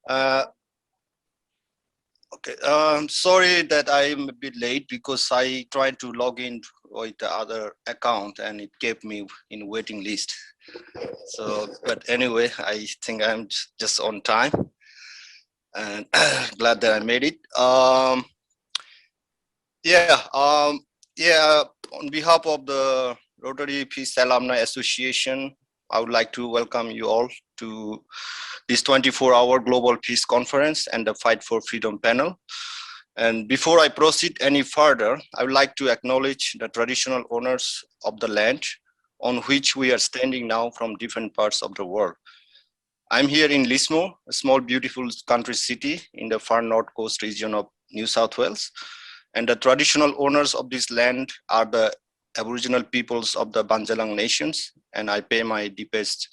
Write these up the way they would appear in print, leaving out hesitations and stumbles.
Uh, okay, sorry that I'm a bit late because I tried to log in with the other account and it kept me in waiting list. So, but anyway, I think I'm just on time and glad that I made it. Yeah, yeah. On behalf of the Rotary Peace Alumni Association, I would like to welcome you all to this 24-hour Global Peace Conference and the Fight for Freedom panel. And before I proceed any further, I would like to acknowledge the traditional owners of the land on which we are standing now from different parts of the world. I'm here in Lismore, a small, beautiful country city in the far north coast region of New South Wales. And the traditional owners of this land are the Aboriginal peoples of the Banjalang nations. And I pay my deepest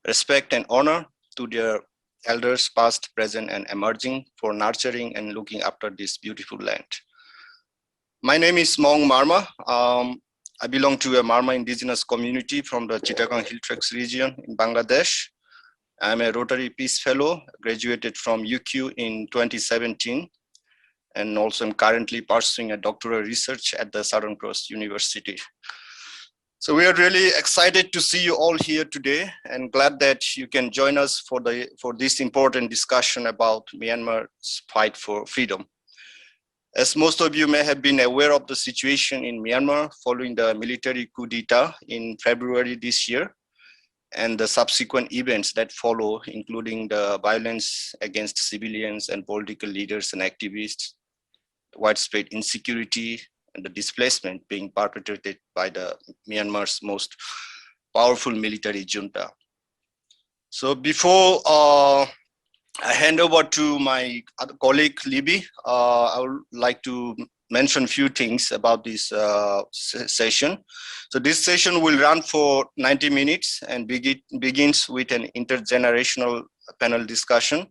respect and honor to their elders, past, present, and emerging, for nurturing and looking after this beautiful land. My name is Maung Marma. I belong to a Marma indigenous community from the Chittagong Hill Tracts region in Bangladesh. I'm a Rotary Peace Fellow, graduated from UQ in 2017, and also am currently pursuing a doctoral research at the Southern Cross University. So we are really excited to see you all here today and glad that you can join us for this important discussion about Myanmar's fight for freedom. As most of you may have been aware of the situation in Myanmar following the military coup d'etat in February this year, and the subsequent events that follow, including the violence against civilians and political leaders and activists, widespread insecurity, and the displacement being perpetrated by the Myanmar's most powerful military junta. So before I hand over to my other colleague, Libby, I would like to mention a few things about this session. So this session will run for 90 minutes and begins with an intergenerational panel discussion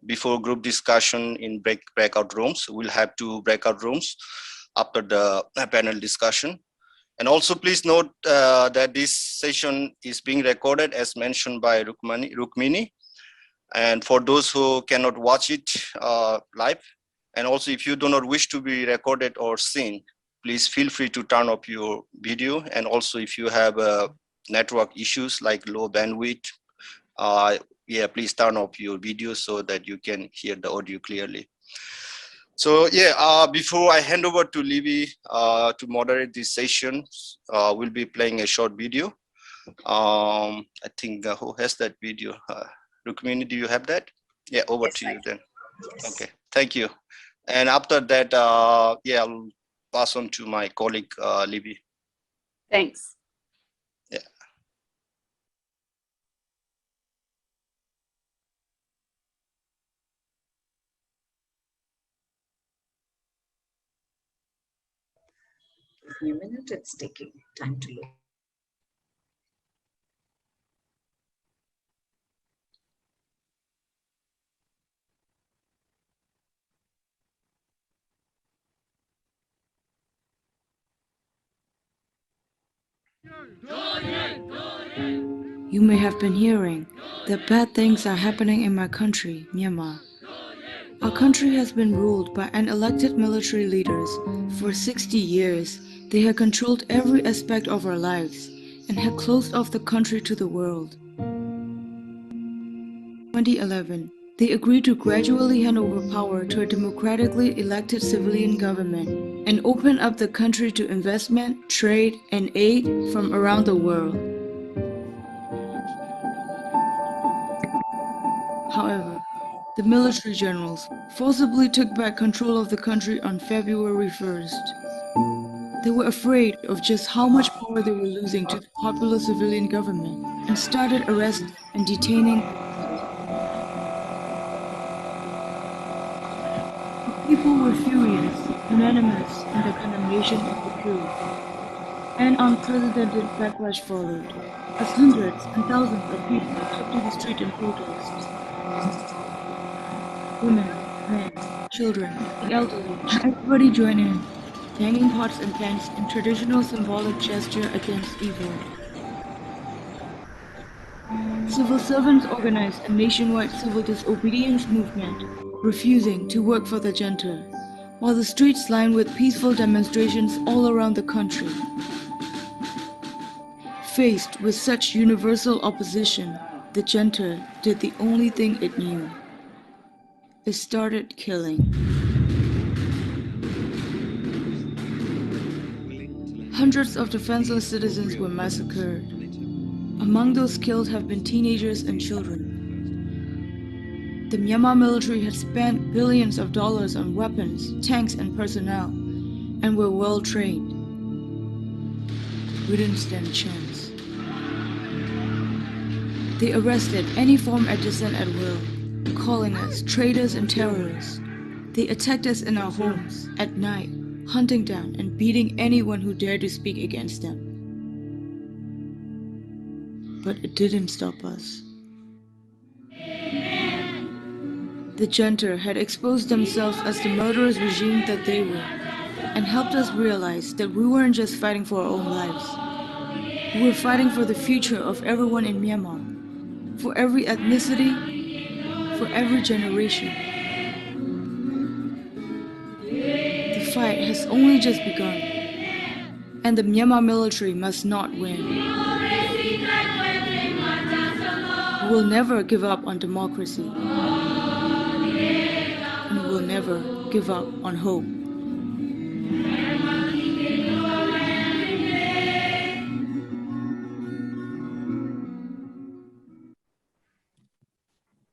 before group discussion in breakout rooms. We'll have 2 breakout rooms after the panel discussion. And also please note that this session is being recorded as mentioned by Rukmini. And for those who cannot watch it live, and also if you do not wish to be recorded or seen, please feel free to turn off your video. And also if you have network issues like low bandwidth, yeah, please turn off your video so that you can hear the audio clearly. So yeah, before I hand over to Libby to moderate this session, we'll be playing a short video. I think who has that video? Rukmini, do you have that? Yeah, over to you then. Yes. Okay, thank you. And after that, yeah, I'll pass on to my colleague, Libby. Thanks. Yeah. Give me a minute, it's taking time to load. You may have been hearing that bad things are happening in my country, Myanmar. Our country has been ruled by unelected military leaders for 60 years. They have controlled every aspect of our lives and had closed off the country to the world. In 2011, they agreed to gradually hand over power to a democratically elected civilian government and open up the country to investment, trade, and aid from around the world. However, the military generals forcibly took back control of the country on February 1st. They were afraid of just how much power they were losing to the popular civilian government and started arresting and detaining. The people were furious, unanimous in their condemnation of the coup. An unprecedented backlash followed, as hundreds and thousands of people took to the street in protest. Women, men, children, the elderly, everybody joined in, hanging pots and pans in traditional symbolic gesture against evil. Civil servants organized a nationwide civil disobedience movement, refusing to work for the junta, while the streets lined with peaceful demonstrations all around the country. Faced with such universal opposition, the junta did the only thing it knew. It started killing. Hundreds of defenseless citizens were massacred. Among those killed have been teenagers and children. The Myanmar military had spent billions of dollars on weapons, tanks, and personnel, and were well trained. We didn't stand a chance. They arrested any former dissent at will, calling us traitors and terrorists. They attacked us in our homes, at night, hunting down and beating anyone who dared to speak against them. But it didn't stop us. The junta had exposed themselves as the murderous regime that they were, and helped us realize that we weren't just fighting for our own lives. We were fighting for the future of everyone in Myanmar, for every ethnicity, for every generation. The fight has only just begun, and the Myanmar military must not win. We will never give up on democracy, and we will never give up on hope.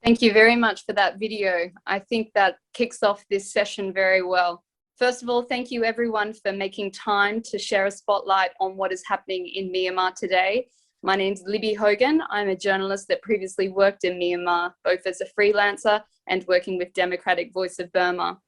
Thank you very much for that video. I think that kicks off this session very well. First of all, thank you everyone for making time to share a spotlight on what is happening in Myanmar today. My name's Libby Hogan. I'm a journalist that previously worked in Myanmar, both as a freelancer and working with Democratic Voice of Burma.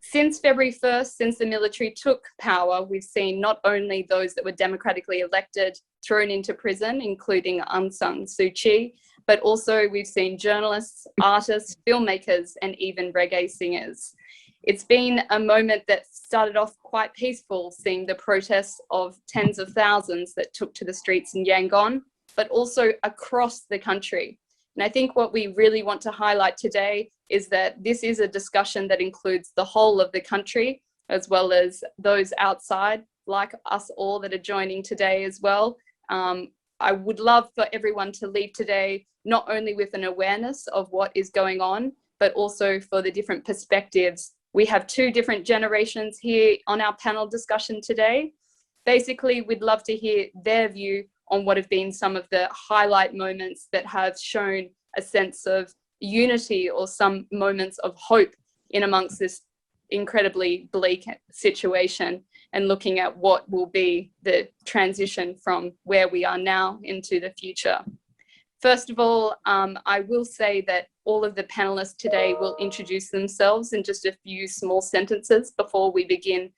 Since February 1st, since the military took power, we've seen not only those that were democratically elected thrown into prison, including Aung San Suu Kyi, but also we've seen journalists, artists, filmmakers, and even reggae singers. It's been a moment that started off quite peaceful, seeing the protests of tens of thousands that took to the streets in Yangon, but also across the country. And I think what we really want to highlight today is that this is a discussion that includes the whole of the country, as well as those outside, like us all that are joining today as well. I would love for everyone to leave today not only with an awareness of what is going on, but also for the different perspectives. We have two different generations here on our panel discussion today. Basically, we'd love to hear their view on what have been some of the highlight moments that have shown a sense of unity or some moments of hope in amongst this incredibly bleak situation, and looking at what will be the transition from where we are now into the future. First of all, I will say that all of the panelists today will introduce themselves in just a few small sentences before we begin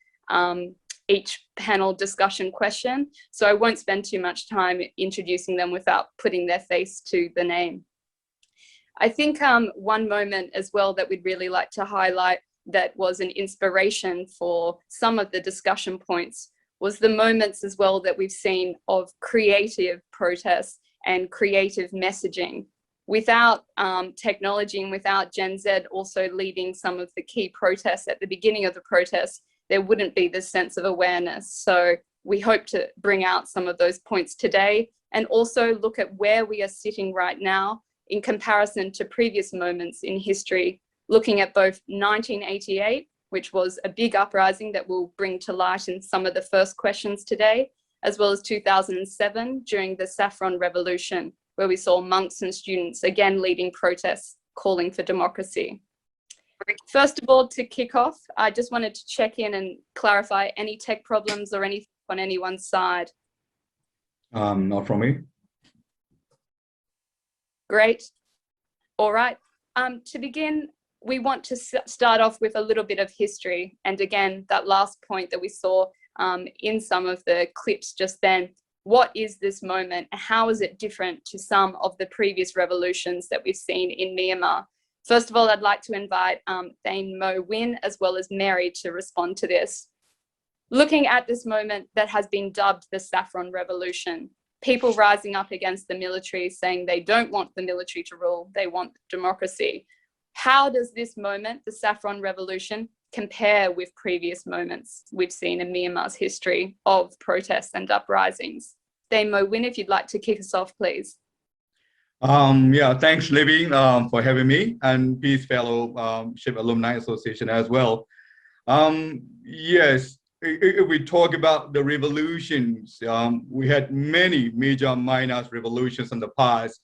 each panel discussion question. So I won't spend too much time introducing them without putting their face to the name. I think one moment as well that we'd really like to highlight that was an inspiration for some of the discussion points was the moments as well that we've seen of creative protests and creative messaging. Without technology and without Gen Z also leading some of the key protests at the beginning of the protests, there wouldn't be this sense of awareness. So we hope to bring out some of those points today, and also look at where we are sitting right now in comparison to previous moments in history, looking at both 1988, which was a big uprising that we'll bring to light in some of the first questions today, as well as 2007 during the Saffron Revolution, where we saw monks and students again leading protests calling for democracy. First of all, to kick off, I just wanted to check in and clarify any tech problems or anything on anyone's side. Not from me. Great. All right. To begin, we want to start off with a little bit of history. And again, that last point that we saw in some of the clips just then, what is this moment? How is it different to some of the previous revolutions that we've seen in Myanmar? First of all, I'd like to invite Thein Moe Win as well as Mary to respond to this. Looking at this moment that has been dubbed the Saffron Revolution, people rising up against the military, saying they don't want the military to rule, they want democracy. How does this moment, the Saffron Revolution, compare with previous moments we've seen in Myanmar's history of protests and uprisings? Thein Moe Win, if you'd like to kick us off, please. Yeah, thanks, Libby, for having me, and Peace Fellowship Alumni Association as well. Yes, if we talk about the revolutions, we had many major minor revolutions in the past.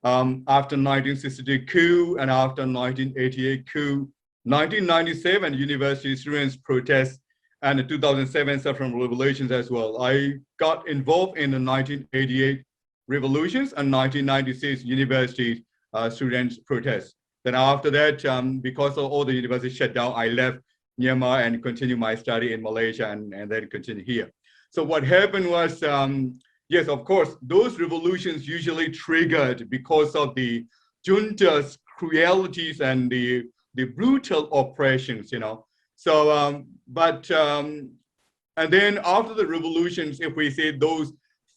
After 1962 coup and after 1988 coup, 1997 university students protests, and the 2007 Saffron Revolutions as well. I got involved in the 1988 revolutions and 1996 university students protests. Then after that, because of all the universities shut down, I left Myanmar and continued my study in Malaysia and then continued here. So what happened was, yes, of course, those revolutions usually triggered because of the junta's cruelties and the brutal oppressions, you know. So, and then after the revolutions, if we say those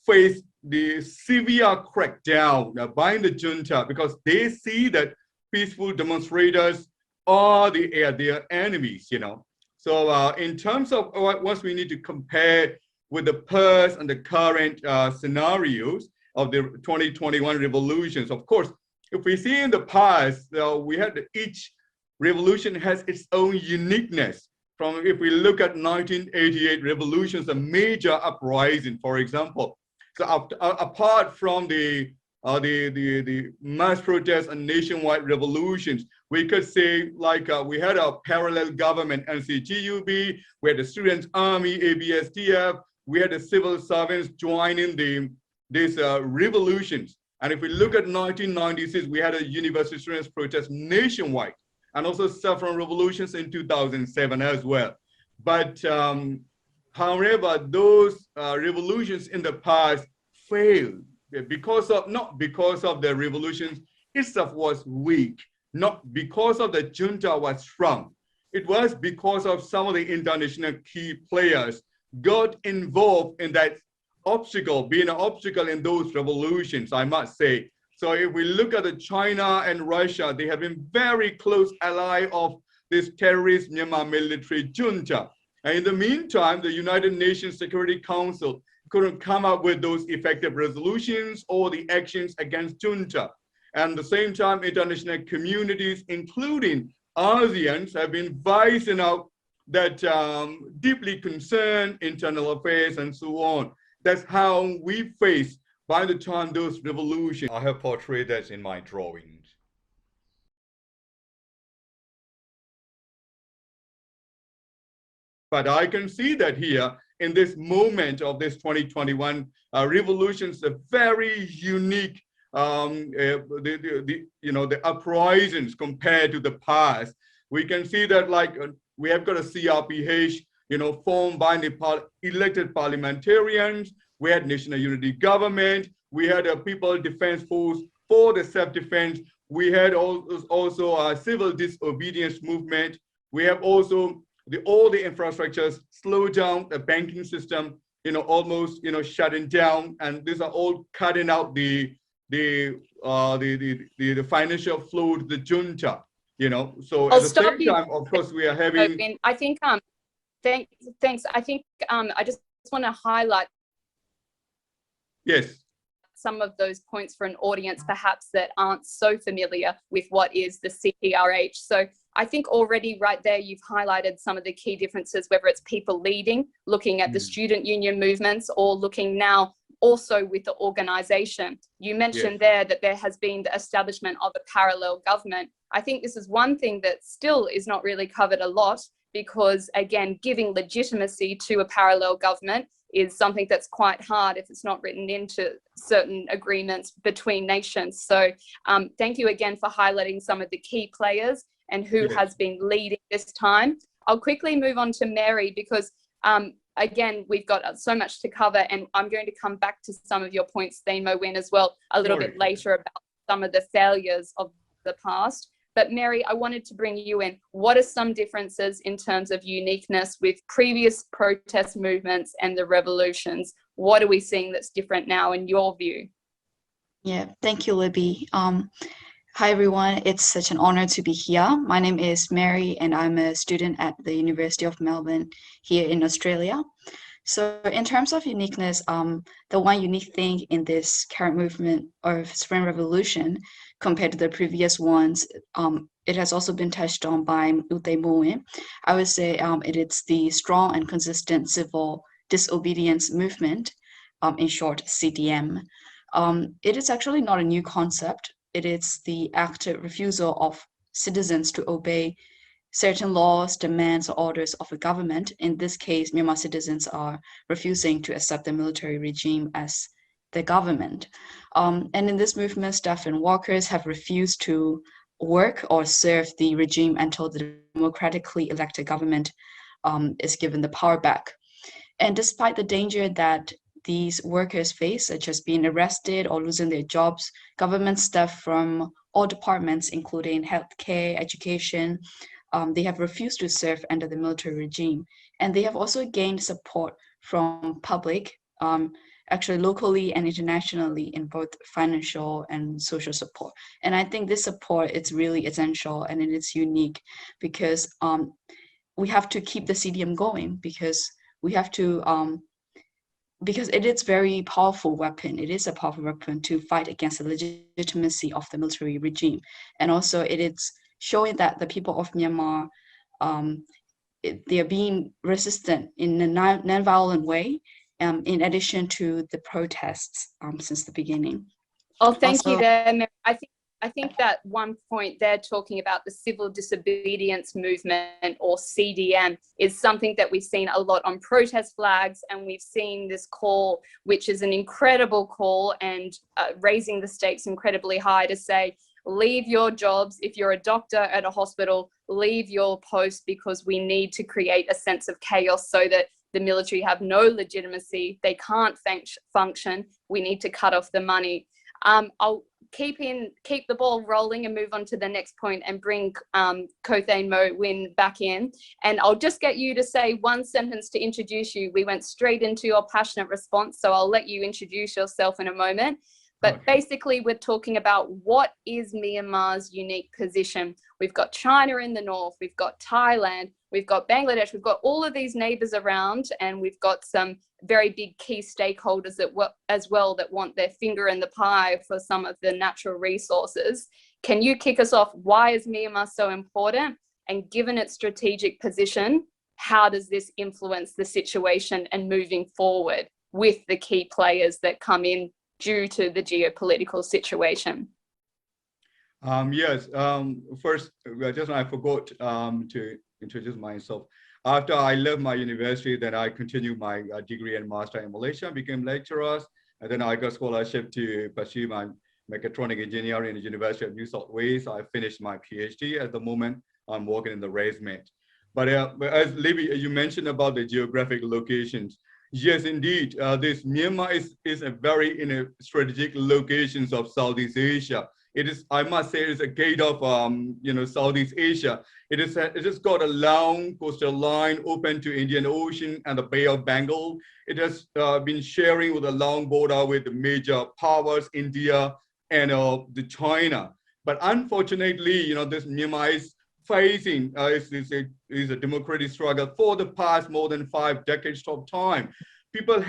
face the severe crackdown by the junta, because they see that peaceful demonstrators are their enemies, you know. So in terms of what we need to compare with the past and the current scenarios of the 2021 revolutions, of course, if we see in the past, we had each revolution has its own uniqueness. From if we look at 1988 revolutions, a major uprising, for example. So apart from the mass protests and nationwide revolutions, we could say like we had a parallel government, NCGUB, we had the Students' Army, ABSDF, we had the civil servants joining these revolutions. And if we look at 1996, we had a university students protest nationwide, and also Saffron Revolutions in 2007 as well. But however, those revolutions in the past failed because of, not because of the revolutions itself was weak, not because of the junta was strong. It was because of some of the international key players got involved in that obstacle, being an obstacle in those revolutions, I must say. So if we look at China and Russia, they have been very close ally of this terrorist Myanmar military junta. And in the meantime, the United Nations Security Council couldn't come up with those effective resolutions or the actions against junta. And at the same time, international communities, including ASEANs, have been voicing out that deeply concerned internal affairs and so on. That's how we face by the time those revolutions. I have portrayed that in my drawings. But I can see that here in this moment of this 2021 revolutions, a very unique, the uprisings compared to the past. We can see that like we have got a CRPH, formed by the elected parliamentarians. We had national unity government. We had a people defense force for the self-defense. We had also a civil disobedience movement. We have also all the infrastructures slowed down, the banking system, almost, shutting down, and these are all cutting out the financial flow to the junta, So at the same time, of course, we are having. I think thanks. I think I just want to highlight. Yes. Some of those points for an audience perhaps that aren't so familiar with what is the CPRH. So I think already right there you've highlighted some of the key differences, whether it's people leading, looking at the student union movements, or looking now also with the organization. You mentioned there that there has been the establishment of a parallel government. I think this is one thing that still is not really covered a lot, because again, giving legitimacy to a parallel government is something that's quite hard if it's not written into certain agreements between nations. So thank you again for highlighting some of the key players and who has been leading this time. I'll quickly move on to Mary, because again, we've got so much to cover, and I'm going to come back to some of your points, Thein Moe Win, as well, a little bit later about some of the failures of the past. But Mary, I wanted to bring you in. What are some differences in terms of uniqueness with previous protest movements and the revolutions? What are we seeing that's different now in your view? Yeah, thank you, Libby. Hi, everyone. It's such an honor to be here. My name is Mary, and I'm a student at the University of Melbourne here in Australia. So in terms of uniqueness, the one unique thing in this current movement of Saffron Revolution compared to the previous ones, it has also been touched on by Thein Moe Win. I would say it is the strong and consistent civil disobedience movement, in short, CDM. It is actually not a new concept. It is the active refusal of citizens to obey certain laws, demands, or orders of a government. In this case, Myanmar citizens are refusing to accept the military regime as the government. And in this movement, staff and workers have refused to work or serve the regime until the democratically elected government is given the power back. And despite the danger that these workers face, such as being arrested or losing their jobs, government staff from all departments, including healthcare, education, they have refused to serve under the military regime. And they have also gained support from public, actually locally and internationally, in both financial and social support. And I think this support is really essential and it's unique because we have to keep the CDM going because we have to because it is very powerful weapon. It is a powerful weapon to fight against the legitimacy of the military regime. And also it is showing that the people of Myanmar, they are being resistant in a non-violent way, in addition to the protests since the beginning. Oh, thank you Also, there, Mary. I think that one point they're talking about the civil disobedience movement, or CDM, is something that we've seen a lot on protest flags, and we've seen this call, which is an incredible call and raising the stakes incredibly high to say, leave your jobs. If you're a doctor at a hospital, leave your post because we need to create a sense of chaos so that the military have no legitimacy. They can't function. We need to cut off the money. I'll keep the ball rolling and move on to the next point and bring Thein Moe Win back in. And I'll just get you to say one sentence to introduce you. We went straight into your passionate response, so I'll let you introduce yourself in a moment. But Okay. basically, we're talking about what is Myanmar's unique position. We've got China in the north, we've got Thailand, we've got Bangladesh, we've got all of these neighbors around, and we've got some very big key stakeholders as well that want their finger in the pie for some of the natural resources. Can you kick us off? Why is Myanmar so important? And given its strategic position, how does this influence the situation and moving forward with the key players that come in due to the geopolitical situation? Yes, first, I forgot to introduce myself. After I left my university, then I continued my degree and master in Malaysia, became lecturers, and then I got scholarship to pursue my mechatronic engineering in the University of New South Wales. I finished my PhD. At the moment, I'm working in the ResMed. But as Libby, you mentioned about the geographic locations, yes, indeed, this Myanmar is a very strategic locations of Southeast Asia. It is, I must say, it's a gate of Southeast Asia. It has got a long coastal line open to Indian Ocean and the Bay of Bengal. It has been sharing with a long border with the major powers, India and the China. But unfortunately, this Myanmar is facing is a democratic struggle for the past more than 5 decades of time. People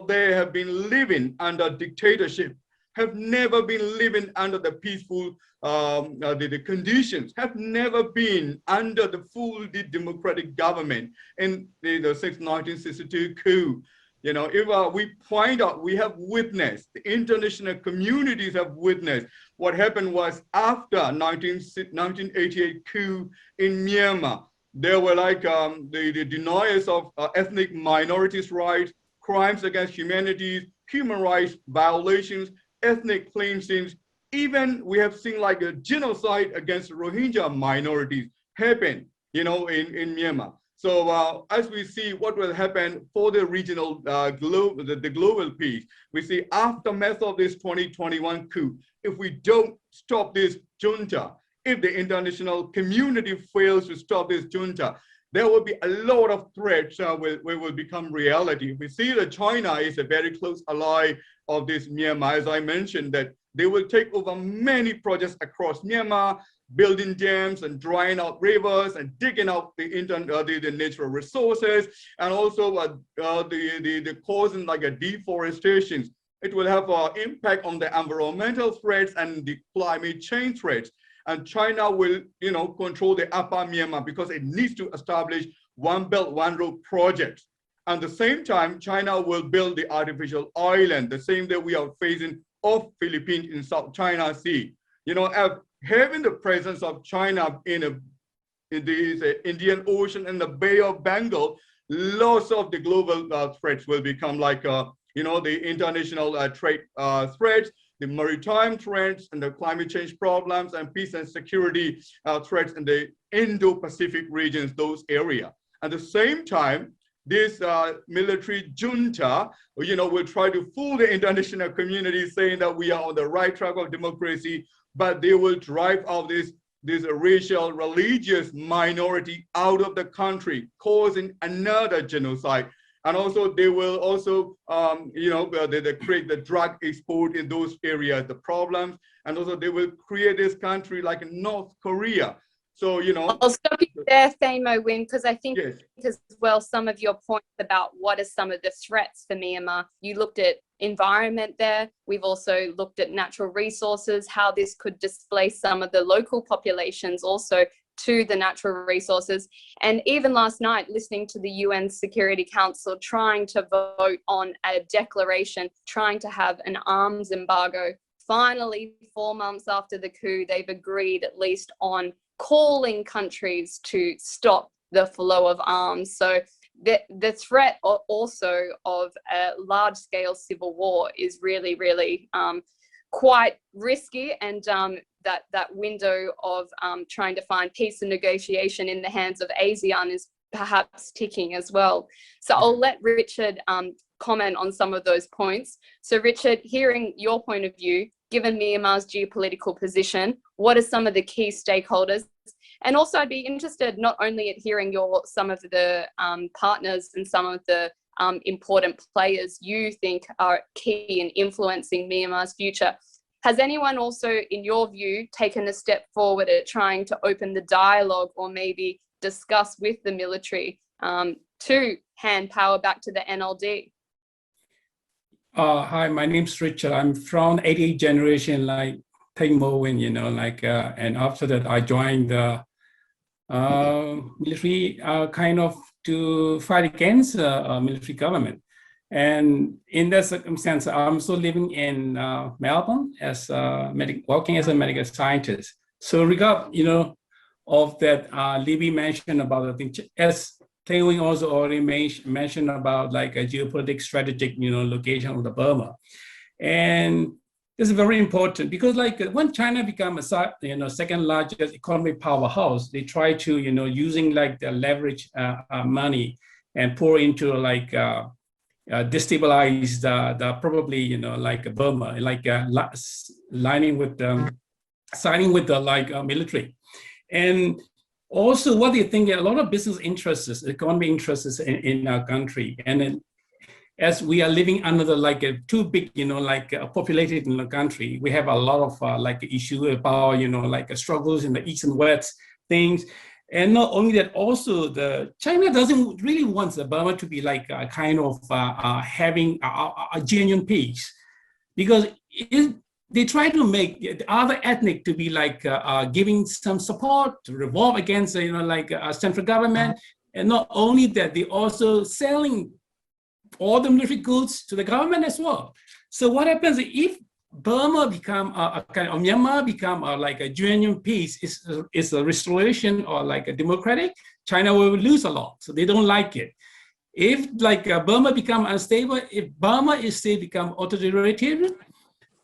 there have been living under dictatorship, have never been living under the peaceful the conditions, have never been under the fully democratic government in the 1962 coup. If we point out, we have witnessed, the international communities have witnessed what happened was after 1988 coup in Myanmar. There were the denials of ethnic minorities' rights, crimes against humanity, human rights violations, ethnic cleansings. Even we have seen like a genocide against Rohingya minorities happen, in Myanmar. So as we see what will happen for the regional the global peace, we see aftermath of this 2021 coup. If we don't stop this junta, if the international community fails to stop this junta, there will be a lot of threats will become reality. We see that China is a very close ally of this Myanmar, as I mentioned, that they will take over many projects across Myanmar, building dams and drying out rivers and digging out the natural resources, and also the causing like a deforestation. It will have an impact on the environmental threats and the climate change threats. And China will, control the Upper Myanmar because it needs to establish One Belt, One Road projects. At the same time, China will build the artificial island, the same that we are facing off Philippines in South China Sea. Having the presence of China in the Indian Ocean and the Bay of Bengal, lots of the global threats will become like, the international trade threats, the maritime threats, and the climate change problems, and peace and security threats in the Indo-Pacific regions, those areas. At the same time, this military junta, will try to fool the international community saying that we are on the right track of democracy, but they will drive out this racial, religious minority out of the country, causing another genocide. And also, they will also, they create the drug export in those areas, the problems, and also they will create this country like North Korea. So, I'll stop you there, Thein Moe Win, because I think yes, as well some of your points about what are some of the threats for Myanmar. You looked at environment there. We've also looked at natural resources, how this could displace some of the local populations also to the natural resources. And even last night, listening to the UN Security Council trying to vote on a declaration, trying to have an arms embargo. Finally, 4 months after the coup, they've agreed at least on calling countries to stop the flow of arms. So the threat also of a large-scale civil war is really, really quite risky, and that window of trying to find peace and negotiation in the hands of ASEAN is perhaps ticking as well. So I'll let Richard comment on some of those points. So Richard, hearing your point of view, given Myanmar's geopolitical position, what are some of the key stakeholders? And also I'd be interested not only at hearing some of the partners and some of the important players you think are key in influencing Myanmar's future. Has anyone also, in your view, taken a step forward at trying to open the dialogue or maybe discuss with the military to hand power back to the NLD? Hi, my name's Richard. I'm from 88th generation, like Thein Moe Win, and after that I joined the military kind of to fight against military government. And in that circumstance, I'm still living in Melbourne as working as a medical scientist. So regard, of that, Libby mentioned about, I think, as Thein Moe also already mentioned about like a geopolitical strategic, location of the Burma. And this is very important because like when China became a second largest economic powerhouse, they try to, using like the leverage money and pour into like destabilize the probably, like Burma, like signing with the military. And also what they think, a lot of business interests, economic interests in our country. And then, as we are living under the like a too big, populated in the country, we have a lot of like issue about, like struggles in the East and West things. And not only that, also China doesn't really want the Burma to be like a kind of having a genuine peace, because they try to make the other ethnic to be like giving some support to revolve against, central government. And not only that, they also selling all the military goods to the government as well. So what happens if Burma become Myanmar become like a genuine peace, is a restoration or like a democratic, China will lose a lot. So they don't like it. If like Burma become unstable, if Burma is still become authoritarian,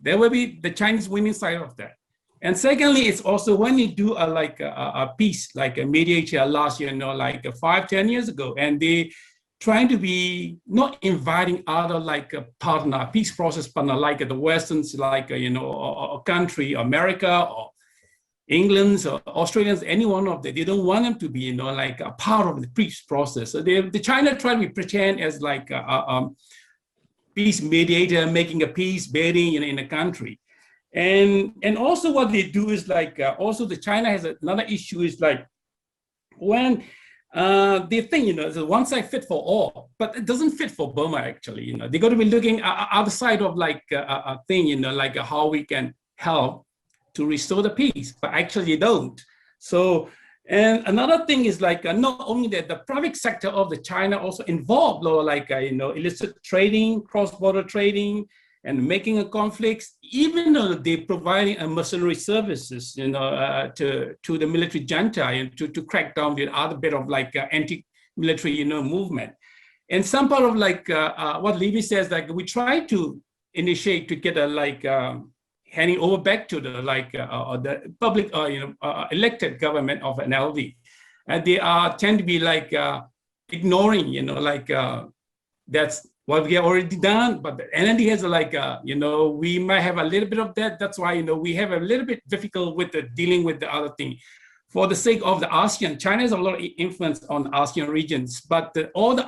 there will be the Chinese winning side of that. And secondly, it's also when you do a peace, like a mediator last year, like 5-10 years ago, and they trying to be not inviting other like a partner, peace process partner, like the Westerns, like, a country, America, or England's or Australians, any one of them, they don't want them to be, like a part of the peace process. So the China try to pretend as like a peace mediator, making a peace building in a country. And also what they do is like, also the China has another issue is like, when they think, it's a one size fit for all, but it doesn't fit for Burma actually. They got to be looking other side of like a thing, like how we can help to restore the peace, but actually they don't. So, and another thing is like, not only that, the private sector of the China also involved, like, illicit trading, cross-border trading, and making a conflicts, even though they're providing a mercenary services, to the military junta, to crack down the other bit of like anti-military, movement. And some part of like what Libby says, like we try to initiate to get a like, handing over back to the like the public elected government of an LD, and they tend to be like ignoring, like that's what we have already done. But the NLD has like we might have a little bit of that. That's why we have a little bit difficult with dealing with the other thing. For the sake of the ASEAN, China has a lot of influence on ASEAN regions, but all the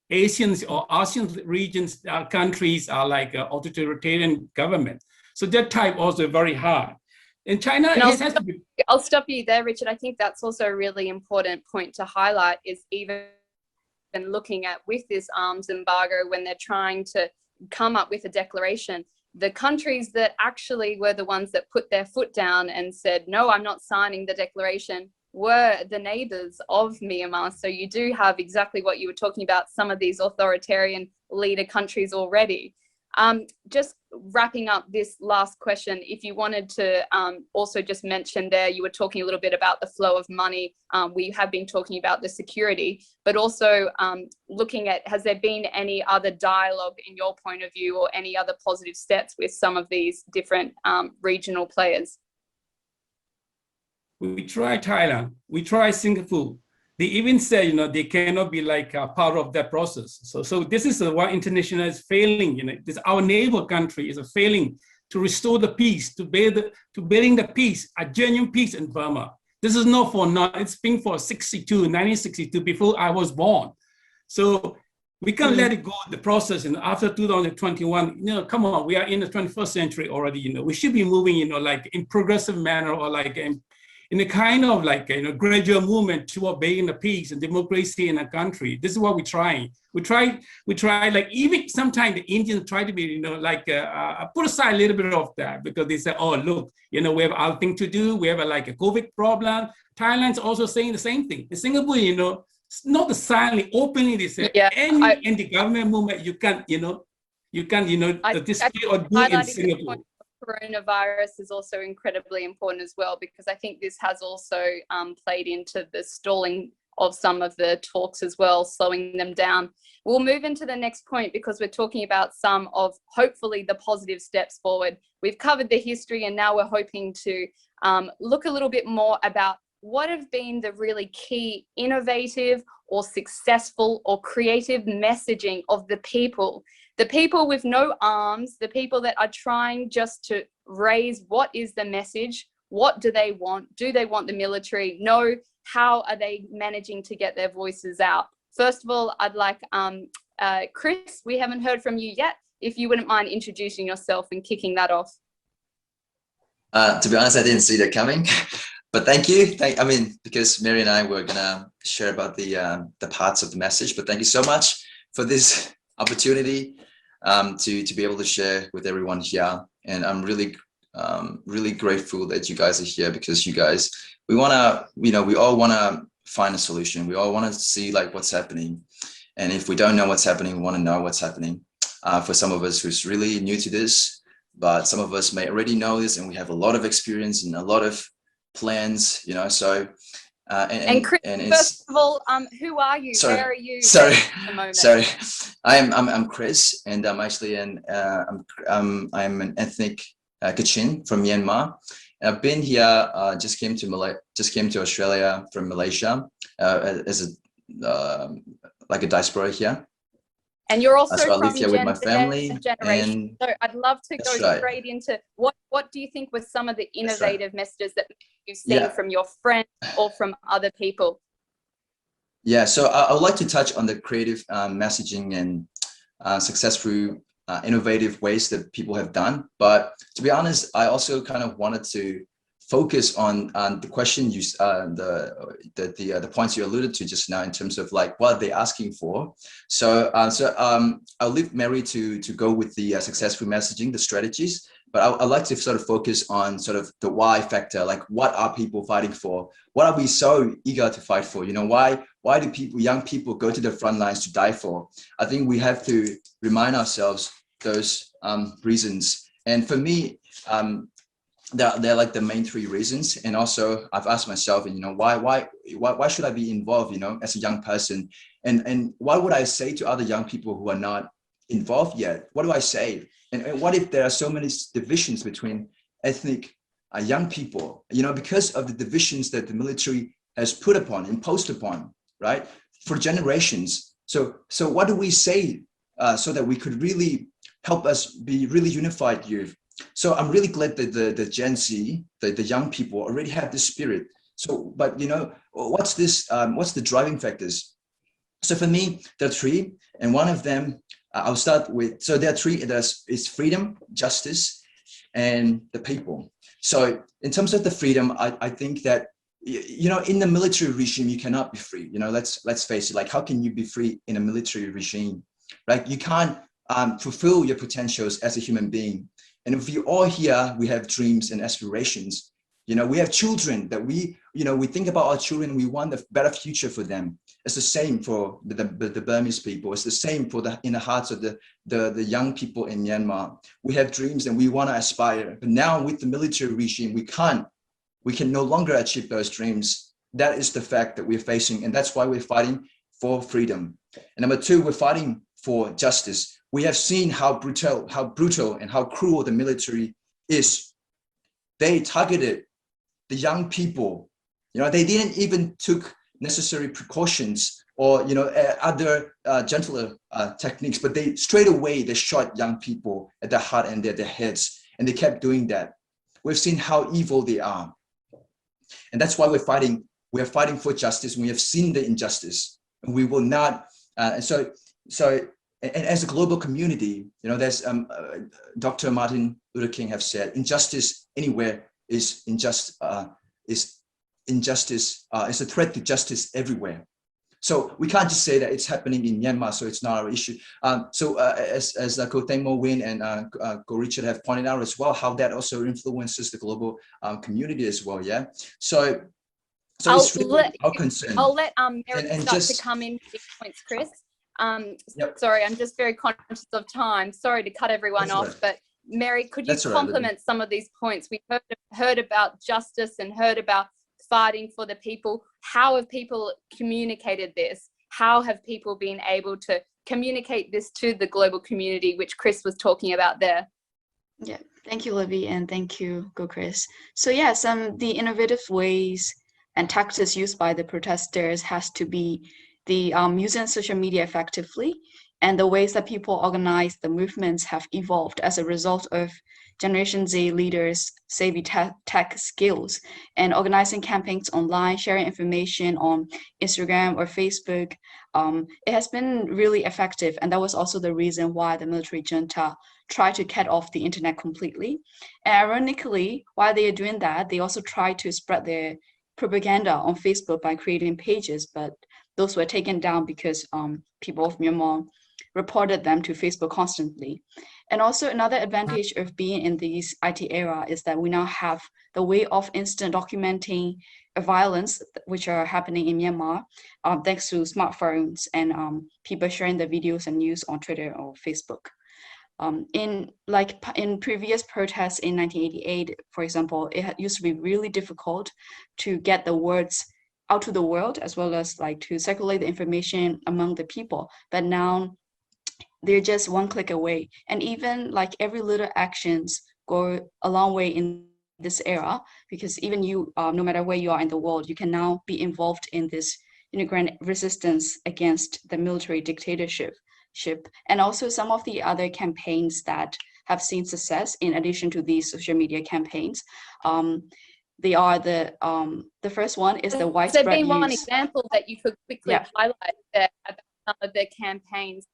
Asians or ASEAN regions countries are like authoritarian government. So that type also very hard. And China has to be. I'll stop you there, Richard. I think that's also a really important point to highlight, is even looking at with this arms embargo, when they're trying to come up with a declaration, the countries that actually were the ones that put their foot down and said, no, I'm not signing the declaration, were the neighbors of Myanmar. So you do have exactly what you were talking about, some of these authoritarian leader countries already. Just wrapping up this last question, if you wanted to also just mention there, you were talking a little bit about the flow of money. We have been talking about the security, but also looking at, has there been any other dialogue in your point of view, or any other positive steps with some of these different regional players? We try Thailand, we try Singapore. They even say, they cannot be like a part of that process. So this is why international is failing. This our neighbor country is failing to restore the peace, to building the peace, a genuine peace in Burma. This is not for now. It's been for 1962, before I was born. So we can't let it go, the process. And after 2021, come on, we are in the 21st century already. We should be moving, like in progressive manner, or like in a kind of like gradual movement toward building the peace and democracy in a country. This is what we're trying. We try like, even sometimes the Indians try to be like put aside a little bit of that, because they say, oh look, we have other thing to do. We have like a COVID problem. Thailand's also saying the same thing. In Singapore, not the silently, openly they say, any anti-government movement you can't display or do in Singapore. Coronavirus is also incredibly important as well, because I think this has also played into the stalling of some of the talks as well, slowing them down. We'll move into the next point, because we're talking about some of hopefully the positive steps forward. We've covered the history, and now we're hoping to look a little bit more about what have been the really key innovative or successful or creative messaging of the people with no arms, the people that are trying just to raise what is the message, what do they want, do they want the military, no, how are they managing to get their voices out? First of all, I'd like Chris, we haven't heard from you yet, if you wouldn't mind introducing yourself and kicking that off. To be honest, I didn't see that coming. But thank you. Because Mary and I were gonna share about the parts of the message. But thank you so much for this opportunity to be able to share with everyone here. And I'm really grateful that you guys are here, because you guys, we all wanna find a solution. We all wanna see like what's happening. And if we don't know what's happening, we wanna know what's happening. For some of us who's really new to this, but some of us may already know this, and we have a lot of experience and a lot of plans, so and Chris, first of all, who are you? Sorry, where are you sorry at the moment? Sorry, I'm Chris, and I'm actually I'm an ethnic Kachin from Myanmar. And I've been here, just came to Australia from Malaysia as a like a diaspora here. And you're also So I live from here with my Gen Z family, generation. So I'd love to go right. straight into what do you think were some of the innovative messages that you've seen Yeah. from your friends or from other people? Yeah, so I would like to touch on the creative messaging and successful, innovative ways that people have done. But to be honest, I also kind of wanted to focus on the question you, the points you alluded to just now in terms of like what they're asking for. So I'll leave Mary to go with the successful messaging, the strategies. But I'd like to sort of focus on sort of the why factor, like what are people fighting for? What are we so eager to fight for? You know, why do people, young people, go to the front lines to die for? I think we have to remind ourselves those reasons. And for me, they're like the main three reasons. And also I've asked myself, you know, why should I be involved, you know, as a young person? And what would I say to other young people who are not involved yet? What do I say? And what if there are so many divisions between ethnic young people, you know, because of the divisions that the military has imposed upon, right, for generations. So what do we say so that we could really help us be really unified youth? So I'm really glad that the Gen Z, the young people already have this spirit. So, but you know, what's the driving factors? So for me, there are three, and one of them, I'll start with, so there are three, is freedom, justice, and the people. So in terms of the freedom, I think that, you know, in the military regime, you cannot be free. You know, let's face it, like, how can you be free in a military regime, right? You can't fulfill your potentials as a human being. And if we all here, we have dreams and aspirations. You know, we have children that we think about our children, we want a better future for them. It's the same for the Burmese people. It's the same for in the hearts of the young people in Myanmar. We have dreams and we want to aspire. But now with the military regime, we can no longer achieve those dreams. That is the fact that we're facing. And that's why we're fighting for freedom. And number two, we're fighting for justice. We have seen how brutal and how cruel the military is. They targeted the young people. You know, they didn't even took necessary precautions or, you know, other gentler techniques, but they straight away, they shot young people at their heart and their heads, and they kept doing that. We've seen how evil they are. And that's why we're fighting. We're fighting for justice. We have seen the injustice, and we will not. And as a global community, you know, there's Dr. Martin Luther King have said, injustice anywhere is injustice is a threat to justice everywhere. So we can't just say that it's happening in Myanmar, so it's not our issue. As Thein Moe Win and Richard have pointed out as well, how that also influences the global community as well. Yeah. So it's really our concern. I'll let Mary and start just to come in with these points, Chris. Yep. Sorry, I'm just very conscious of time. Sorry to cut everyone That's off, right. but Mary, could you That's all right, complement some of these points? We heard about justice and heard about fighting for the people. How have people communicated this? How have people been able to communicate this to the global community, which Chris was talking about there? Yeah, thank you, Libby, and thank you, Go Chris. So yes, the innovative ways and tactics used by the protesters has to be the using social media effectively, and the ways that people organize the movements have evolved as a result of Generation Z leaders' savvy tech skills and organizing campaigns online, sharing information on Instagram or Facebook. It has been really effective, and that was also the reason why the military junta tried to cut off the internet completely. And ironically, while they are doing that, they also try to spread their propaganda on Facebook by creating pages, but those were taken down because people of Myanmar reported them to Facebook constantly. And also another advantage of being in this IT era is that we now have the way of instant documenting violence which are happening in Myanmar, thanks to smartphones and people sharing the videos and news on Twitter or Facebook. In previous protests in 1988, for example, it used to be really difficult to get the words out to the world, as well as like to circulate the information among the people. But now they're just one click away. And even like every little actions go a long way in this era, because even you, no matter where you are in the world, you can now be involved in this immigrant resistance against the military dictatorship. leadership, and also some of the other campaigns that have seen success in addition to these social media campaigns. They are the first one is the widespread there been one use. example that you could quickly highlight there about some of their campaigns?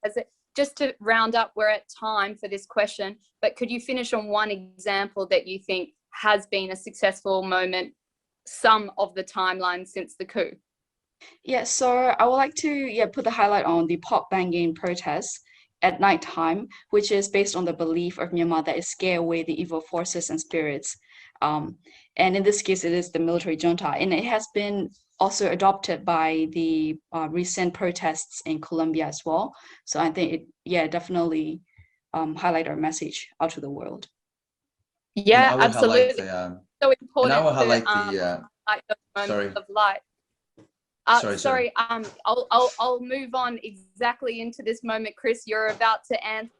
Just to round up, we're at time for this question, but could you finish on one example that you think has been a successful moment, some of the timeline since the coup? Yeah, so I would like to put the highlight on the pot banging protests at nighttime, which is based on the belief of Myanmar that it scare away the evil forces and spirits. And in this case, it is the military junta, and it has been also adopted by the recent protests in Colombia as well. So I think it, definitely highlight our message out to the world. Yeah, absolutely. So important. And I will highlight moments of light. Sorry. I'll move on exactly into this moment, Chris. You're about to answer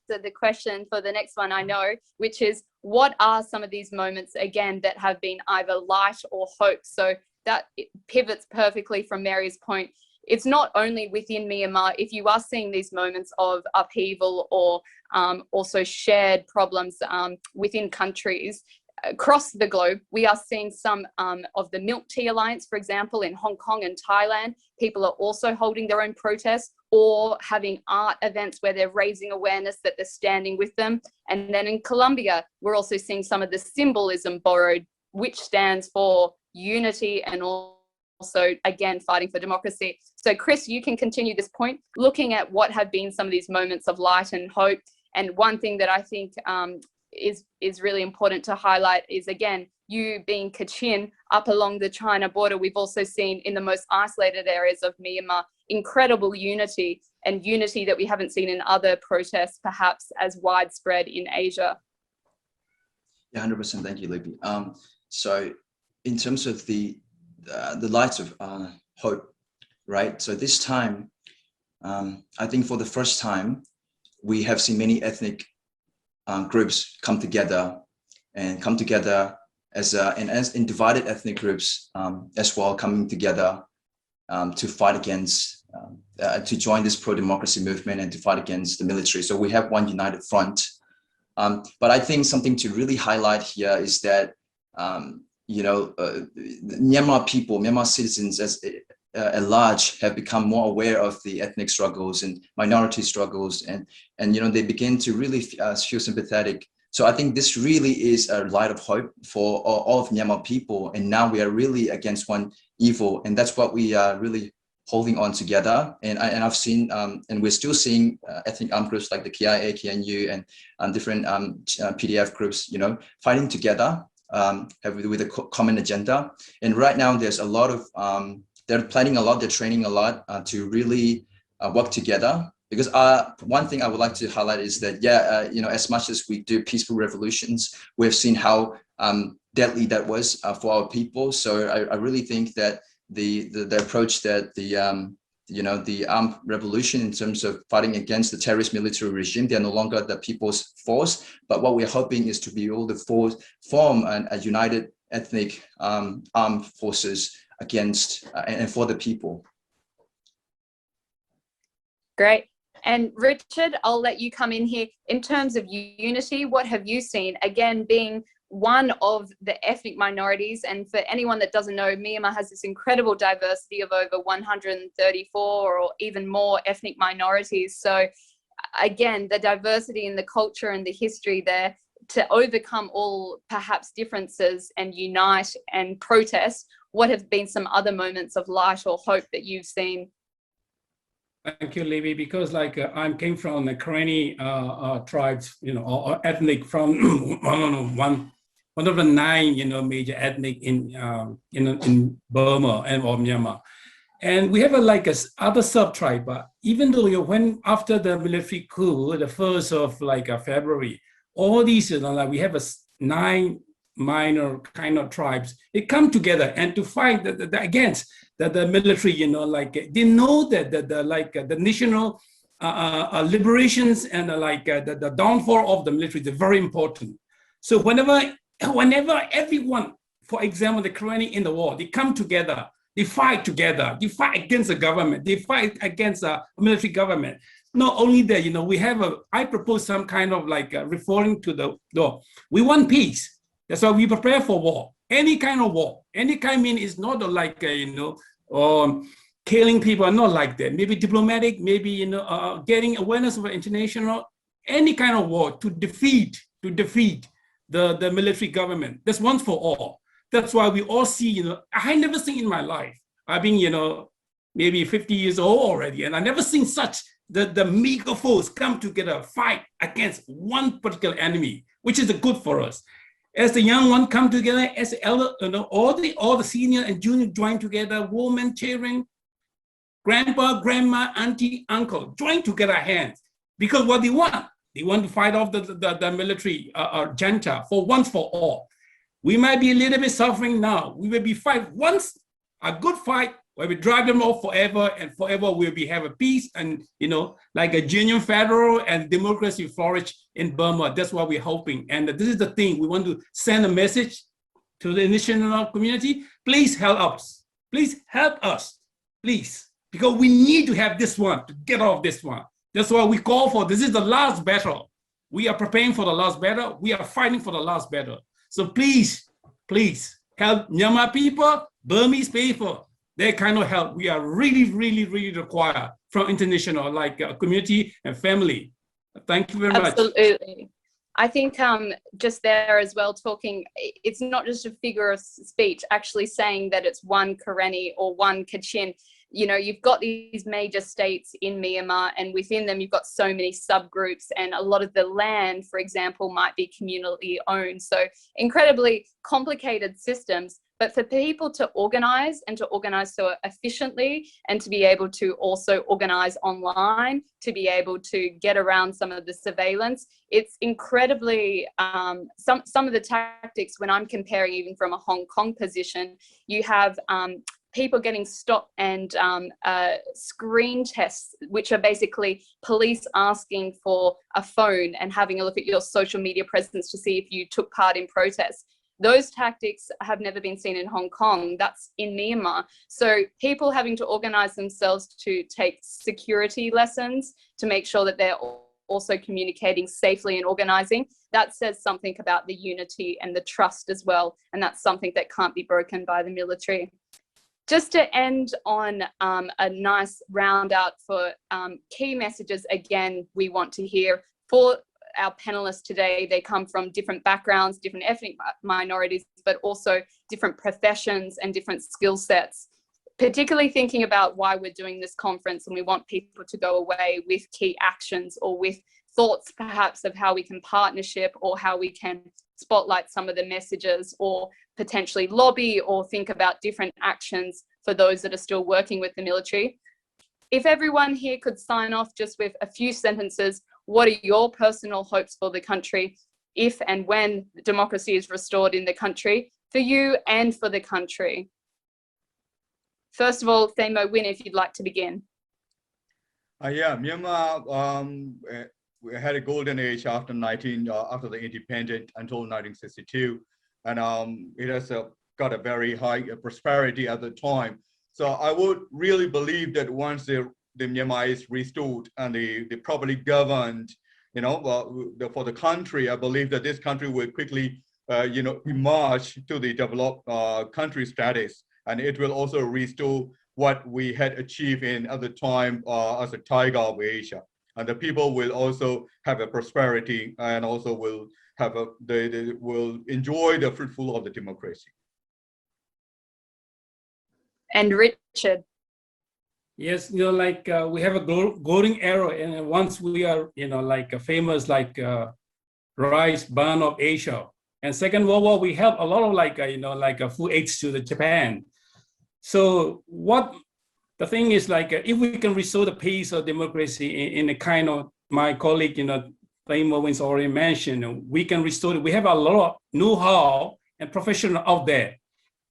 the question for the next one, I know, which is, what are some of these moments, again, that have been either light or hope? So that pivots perfectly from Mary's point. It's not only within Myanmar. If you are seeing these moments of upheaval or also shared problems within countries across the globe, we are seeing some of the Milk Tea Alliance, for example, in Hong Kong and Thailand. People are also holding their own protests or having art events where they're raising awareness that they're standing with them. And then in Colombia, we're also seeing some of the symbolism borrowed, which stands for unity and also, again, fighting for democracy. So Chris, you can continue this point, looking at what have been some of these moments of light and hope. And one thing that I think is really important to highlight is, again, you being Kachin up along the China border, we've also seen in the most isolated areas of Myanmar incredible unity, and unity that we haven't seen in other protests, perhaps as widespread in Asia. Yeah, 100%. Thank you, Libby. So in terms of the lights of hope, right? So this time, I think for the first time, we have seen many ethnic groups come together as in divided ethnic groups as well, coming together to fight against, to join this pro-democracy movement and to fight against the military. So we have one united front. But I think something to really highlight here is that, Myanmar people, Myanmar citizens at large have become more aware of the ethnic struggles and minority struggles, and they begin to really feel sympathetic. So I think this really is a light of hope for all of Myanmar people, and now we are really against one evil, and that's what we are really holding on together. And I've seen, and we're still seeing ethnic armed groups like the KIA, KNU, and different PDF groups, fighting together with a common agenda. And right now there's a lot of they're planning a lot, they're training a lot to really work together. Because one thing I would like to highlight is that, as much as we do peaceful revolutions, we've seen how deadly that was for our people. So I really think that the approach that the armed revolution, in terms of fighting against the terrorist military regime, they are no longer the people's force. But what we're hoping is to be able to form a united ethnic armed forces against and for the people. Great. And Richard, I'll let you come in here. In terms of unity, what have you seen? Again, being one of the ethnic minorities, and for anyone that doesn't know, Myanmar has this incredible diversity of over 134 or even more ethnic minorities. So again, the diversity in the culture and the history there, to overcome all perhaps differences and unite and protest, what have been some other moments of light or hope that you've seen? Thank you, Libby. Because I came from the Karenni tribes, or ethnic from one of the 9, major ethnic in Burma and or Myanmar, and we have a other sub tribe. But even though when after the military coup, the 1st of February, all these we have 9 minor kind of tribes. They come together and to fight against the military. They know that the national liberations and the downfall of the military is very important. So whenever everyone, for example, the Karenni in the war, they come together They fight together. They fight against the government. They fight against a military government. Not only that, I propose some kind of like referring to the law. We want peace. That's why we prepare for war. Any kind of war. Any kind mean it's not like, killing people, not like that. Maybe diplomatic, maybe, getting awareness of international, any kind of war to defeat the military government. That's once for all. That's why we all see, I never seen in my life. I've been, maybe 50 years old already, and I never seen such the mega force come together, fight against one particular enemy, which is good for us. As the young one come together, as the elder, all the senior and junior join together, women, children, grandpa, grandma, auntie, uncle, join together hands. Because what they want to fight off the military junta for once for all. We might be a little bit suffering now. We will be fight once, a good fight, where we drive them off forever, and forever we'll have a peace and, like a genuine federal and democracy flourish in Burma. That's what we're hoping. And this is the thing, we want to send a message to the international community. Please help us. Please help us, please. Because we need to have this one, to get off this one. That's why we call for, this is the last battle. We are preparing for the last battle. We are fighting for the last battle. So please, please help Myanmar people, Burmese people. That kind of help we are really, really, really require from international, like community and family. Thank you very much. Absolutely. I think just there as well, talking, it's not just a figure of speech, actually saying that it's one Karenni or one Kachin. You've got these major states in Myanmar, and within them, you've got so many subgroups, and a lot of the land, for example, might be communally owned. So incredibly complicated systems. But for people to organize, and to organize so efficiently, and to be able to also organize online, to be able to get around some of the surveillance, it's incredibly, some of the tactics, when I'm comparing even from a Hong Kong position, you have people getting stopped and screen tests, which are basically police asking for a phone and having a look at your social media presence to see if you took part in protests. Those tactics have never been seen in Hong Kong. That's in Myanmar. So people having to organize themselves to take security lessons, to make sure that they're also communicating safely and organizing, that says something about the unity and the trust as well. And that's something that can't be broken by the military. Just to end on a nice round out for key messages, again, we want to hear for our panelists today. They come from different backgrounds, different ethnic minorities, but also different professions and different skill sets. Particularly thinking about why we're doing this conference, and we want people to go away with key actions or with thoughts perhaps of how we can partnership or how we can spotlight some of the messages or potentially lobby or think about different actions for those that are still working with the military. If everyone here could sign off just with a few sentences, what are your personal hopes for the country if and when democracy is restored in the country, for you and for the country? First of all, Thein Moe Win, if you'd like to begin. Yeah, Myanmar we had a golden age after the independence until 1962, and it has got a very high prosperity at the time. So I would really believe that once the Myanmar is restored and they properly governed, for the country, I believe that this country will quickly, emerge to the developed country status, and it will also restore what we had achieved at the time as a tiger of Asia. And the people will also have a prosperity and also will have they will enjoy the fruitful of the democracy. And Richard. Yes, we have a golden era, and once we are, a famous rice barn of Asia. And Second World War, we help a lot of food aids to the Japan. So what the thing is, if we can restore the peace of democracy in a kind of, my colleague, Thein Moe Win's already mentioned, we can restore it. We have a lot of know-how and professional out there,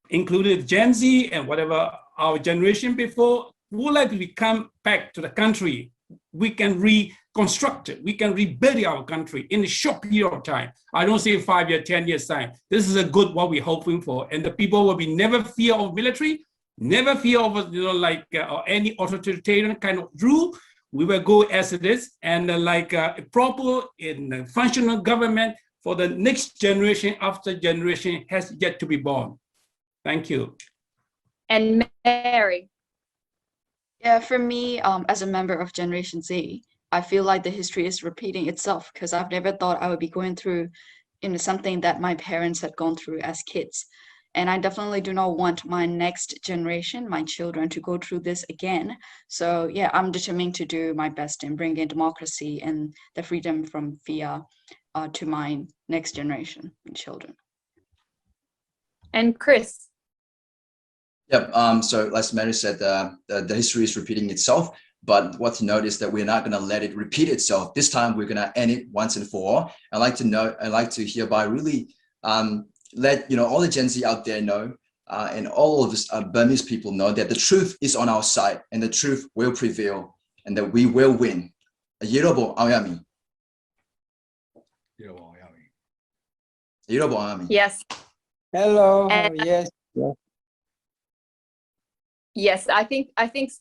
including Gen Z and whatever our generation before, who would like to come back to the country. We can reconstruct it. We can rebuild our country in a short period of time. I don't say 5 years, 10 years time. This is a good what we're hoping for. And the people will be never fear of military, never fear of, or any authoritarian kind of rule. We will go as it is, and proper in functional government for the next generation after generation has yet to be born. Thank you. And Mary. Yeah, for me, as a member of Generation Z, I feel like the history is repeating itself because I've never thought I would be going through, something that my parents had gone through as kids. And I definitely do not want my next generation, my children, to go through this again. So yeah, I'm determined to do my best in bringing democracy and the freedom from fear to my next generation and children. And Chris. Yep. So as Mary said, the history is repeating itself. But what to note is that we're not going to let it repeat itself. This time we're going to end it once and for all. I'd like to hereby really let all the Gen Z out there know, and all of us Burmese people know that the truth is on our side and the truth will prevail and that we will win. Yerobo Aoyami. Yerobo Aoyami. Yes. Hello. And, yes. yes, I think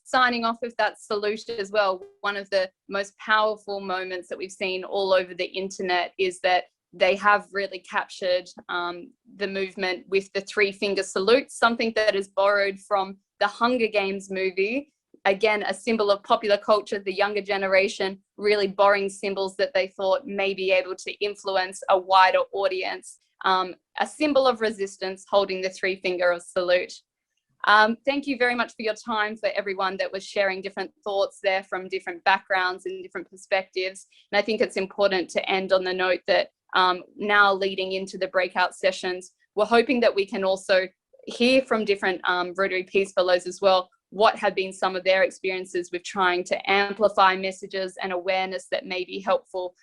signing off with that salute as well, one of the most powerful moments that we've seen all over the internet is that they have really captured the movement with the three-finger salute, something that is borrowed from the Hunger Games movie. Again, a symbol of popular culture, the younger generation really borrowing symbols that they thought may be able to influence a wider audience. A symbol of resistance, holding the three-finger of salute. Thank you very much for your time, for everyone that was sharing different thoughts there from different backgrounds and different perspectives. And I think it's important to end on the note that now leading into the breakout sessions, we're hoping that we can also hear from different Rotary Peace Fellows as well, what have been some of their experiences with trying to amplify messages and awareness that may be helpful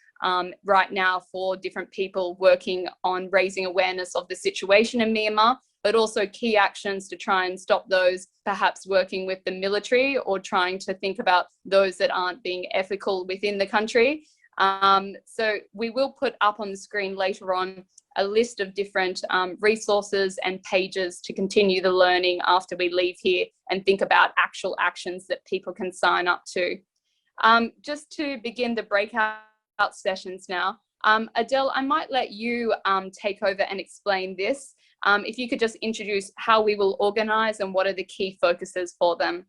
right now for different people working on raising awareness of the situation in Myanmar, but also key actions to try and stop those perhaps working with the military or trying to think about those that aren't being ethical within the country. So we will put up on the screen later on a list of different resources and pages to continue the learning after we leave here and think about actual actions that people can sign up to. Just to begin the breakout sessions now, Adelle, I might let you take over and explain this. If you could just introduce how we will organise and what are the key focuses for them.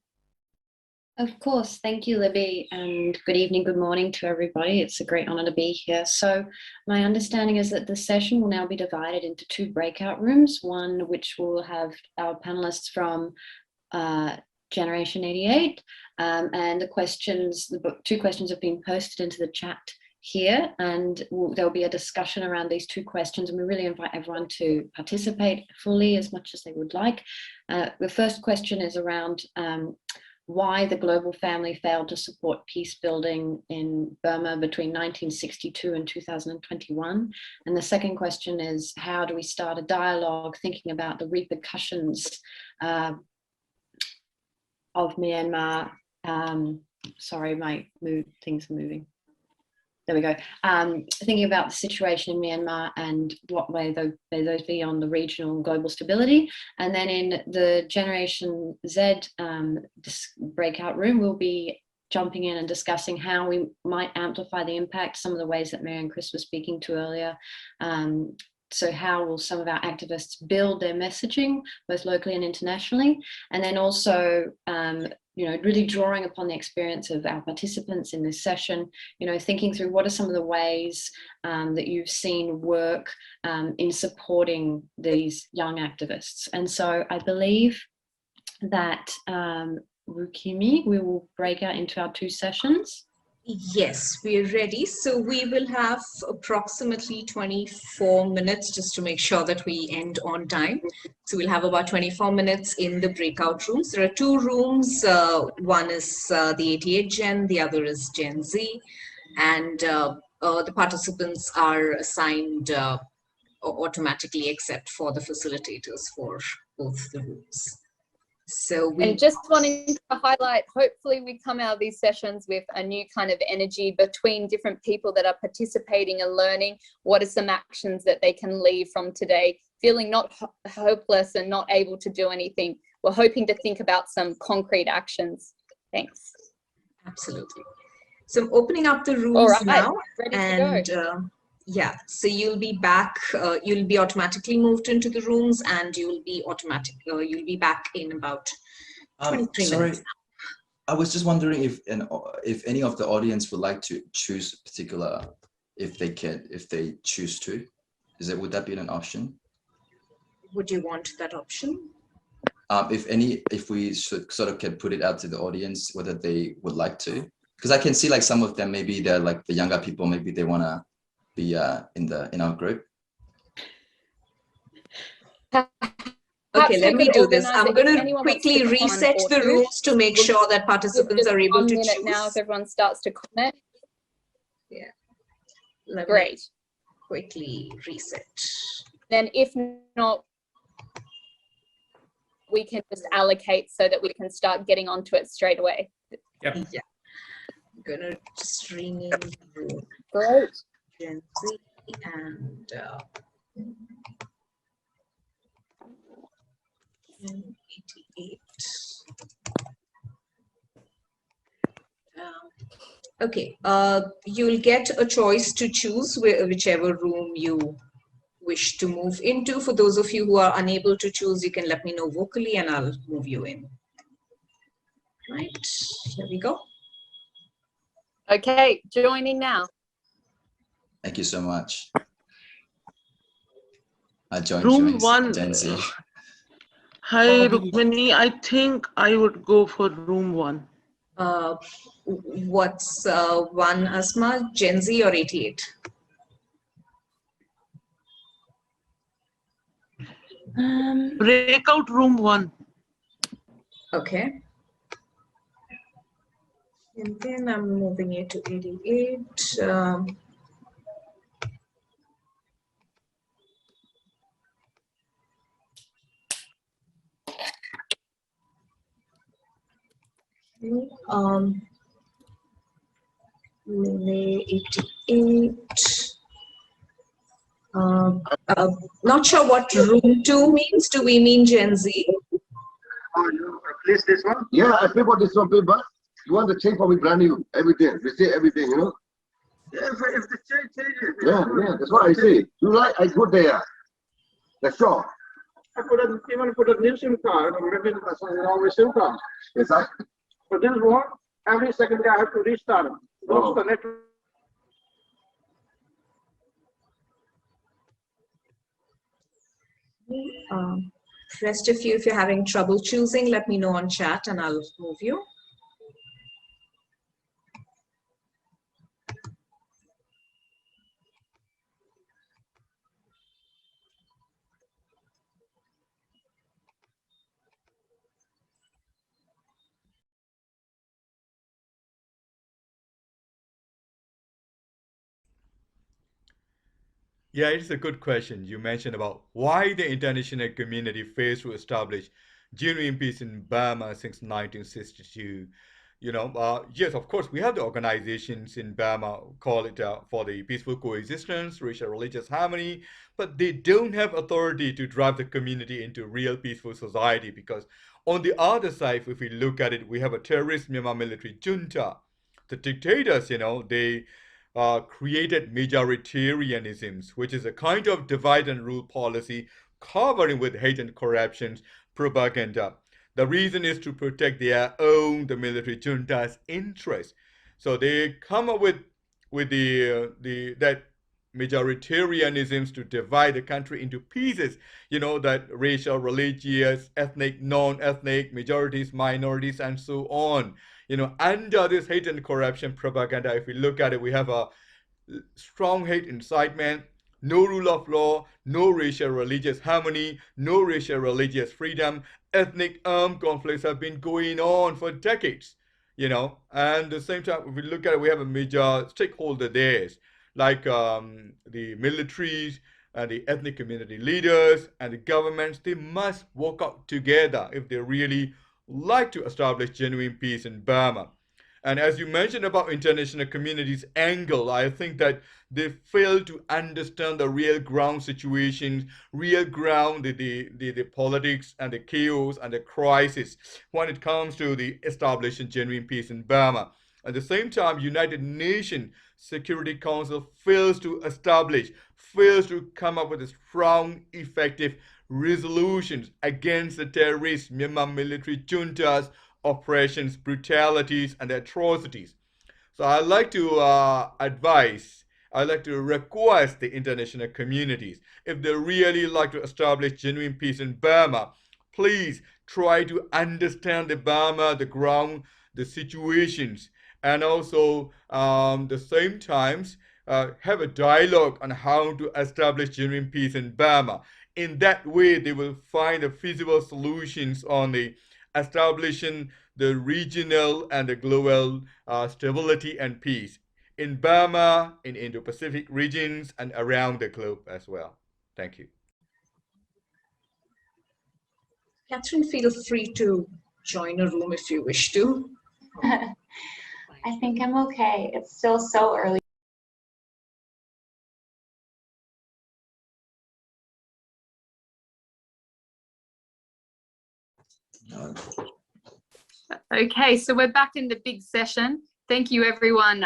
Of course. Thank you, Libby, and good evening, good morning to everybody. It's a great honour to be here. So my understanding is that the session will now be divided into two breakout rooms, one which will have our panellists from Generation 88, and the two questions have been posted into the chat here, and there'll be a discussion around these two questions, and we really invite everyone to participate fully as much as they would like. The first question is around why the global family failed to support peace building in Burma between 1962 and 2021. And the second question is, how do we start a dialogue thinking about the repercussions of Myanmar? Sorry, things are moving. There we go. Thinking about the situation in Myanmar and what way those be on the regional and global stability. And then in the Generation Z breakout room, we'll be jumping in and discussing how we might amplify the impact, some of the ways that Mary and Chris were speaking to earlier. So how will some of our activists build their messaging, both locally and internationally? And then also, really drawing upon the experience of our participants in this session, thinking through what are some of the ways that you've seen work in supporting these young activists. And so I believe that, Rukimi, we will break out into our two sessions. Yes, we are ready. So we will have approximately 24 minutes just to make sure that we end on time. So we'll have about 24 minutes in the breakout rooms. There are two rooms. One is the 88 Gen, the other is Gen Z. And the participants are assigned automatically except for the facilitators for both the rooms. So and just wanting to highlight, hopefully we come out of these sessions with a new kind of energy between different people that are participating and learning what are some actions that they can leave from today, feeling not hopeless and not able to do anything. we're hoping to think about some concrete actions. Thanks. Absolutely. So I'm opening up the rooms All right, now, ready and to go. yeah, so you'll be back. You'll be automatically moved into the rooms, and you'll be back in about 23 sorry, minutes. I was just wondering if any of the audience would like to choose a particular, if they choose to, would that be an option? Would you want that option? If we sort of can put it out to the audience whether they would like to, because I can see like some of them, maybe they're like the younger people, maybe they want to be in our group. Okay, let me do this. I'm going to quickly come on reset or the two. rooms to make sure that Give participants just are able 1 to minute choose. now if everyone starts to comment. Yeah. Let me Great. quickly reset. Then if not, we can just allocate so that we can start getting onto it straight away. Yep. Yeah. I'm going to just rename room Great. Gen Z and 88. Okay, you'll get a choice to choose whichever room you wish to move into. For those of you who are unable to choose, you can let me know vocally and I'll move you in. Right, here we go. Okay, joining now. Thank you so much. I joined Room 1. Gen Z. Hi, Rukmini. I think I would go for room 1. What's one, Asma? Gen Z or 88? Breakout room 1. Okay. And then I'm moving it to 88. Relay 88. Not sure what room 2 means. Do we mean Gen Z? Oh, you place this one? Yeah, I pay for this one, but you want the change for me brand new, everything. We say everything, you know? Yeah, if the change changes. Yeah, that's what I say. You like, I go there. That's all. I even put a new SIM card, or maybe something wrong with SIM card. Yes, I. But this one, every second day I have to restart it. Goes to the network. Rest of you, if you're having trouble choosing, let me know on chat and I'll move you. Yeah, it's a good question. You mentioned about why the international community fails to establish genuine peace in Burma since 1962. Yes, of course, we have the organizations in Burma call it for the peaceful coexistence, racial religious harmony, but they don't have authority to drive the community into real peaceful society, because on the other side, if we look at it, we have a terrorist Myanmar military junta. The dictators, they created majoritarianisms, which is a kind of divide and rule policy covering with hate and corruption propaganda. The reason is to protect their own, the military junta's interests. So they come up with that majoritarianisms to divide the country into pieces, that racial, religious, ethnic, non-ethnic, majorities, minorities, and so on. Under this hate and corruption propaganda, if we look at it, we have a strong hate incitement, no rule of law, no racial religious harmony, no racial religious freedom. Ethnic armed conflicts have been going on for decades, and at the same time, if we look at it, we have a major stakeholder there, like the militaries and the ethnic community leaders and the governments. They must work out together if they really like to establish genuine peace in Burma. And as you mentioned about international community's angle, I think that they fail to understand the real ground situations, real ground, the politics and the chaos and the crisis when it comes to the establishing genuine peace in Burma. At the same time, United Nations Security Council fails to come up with a strong, effective resolutions against the terrorist Myanmar military junta's oppressions, brutalities, and atrocities. So I'd like to I'd like to request the international communities, if they really like to establish genuine peace in Burma, please try to understand the Burma, the ground, the situations, and also the same times have a dialogue on how to establish genuine peace in Burma. In that way, they will find the feasible solutions on the establishing the regional and the global stability and peace in Burma, in Indo-Pacific regions, and around the globe as well. Thank you. Catherine, feel free to join a room if you wish to. I think I'm okay. It's still so early. Okay, so we're back in the big session. Thank you everyone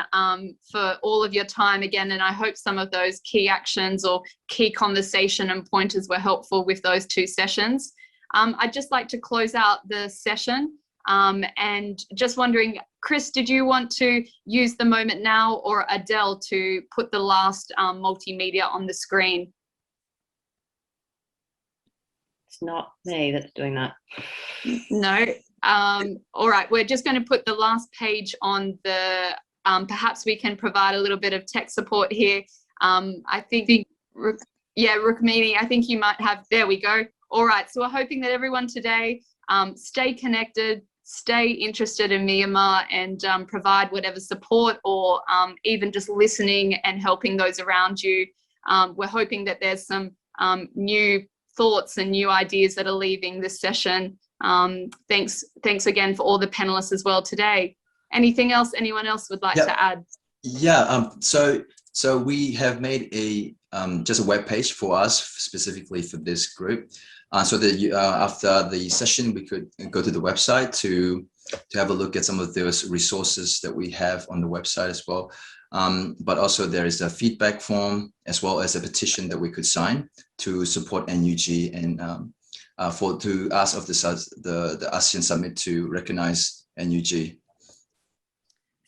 for all of your time again, and I hope some of those key actions or key conversation and pointers were helpful with those two sessions. I'd just like to close out the session and just wondering, Chris, did you want to use the moment now, or Adele to put the last multimedia on the screen? It's not me that's doing that. No. All right, we're just going to put the last page on the, perhaps we can provide a little bit of tech support here. I think, yeah, Rukmini, I think you might have, there we go. All right, so we're hoping that everyone today stay connected, stay interested in Myanmar, and provide whatever support or even just listening and helping those around you. We're hoping that there's some new thoughts and new ideas that are leaving this session. Thanks again for all the panelists as well today. Anything else anyone else would like to add? Yeah, so we have made a just a web page for us specifically for this group, so that after the session we could go to the website to have a look at some of those resources that we have on the website as well. But also there is a feedback form as well as a petition that we could sign to support NUG and to ask of the ASEAN Summit to recognize NUG.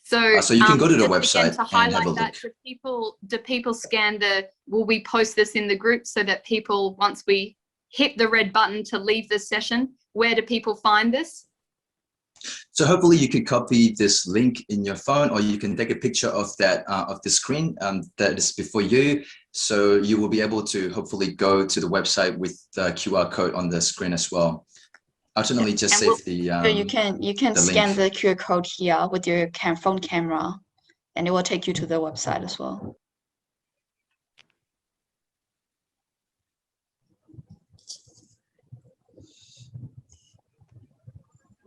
So you can go to the website to and have a that, look. do people scan will we post this in the group so that people, once we hit the red button to leave this session, where do people find this? So hopefully you could copy this link in your phone, or you can take a picture of that of the screen that is before you. So you will be able to hopefully go to the website with the QR code on the screen as well. Alternatively, just save the you can scan the QR code here with your phone camera, and it will take you to the website as well.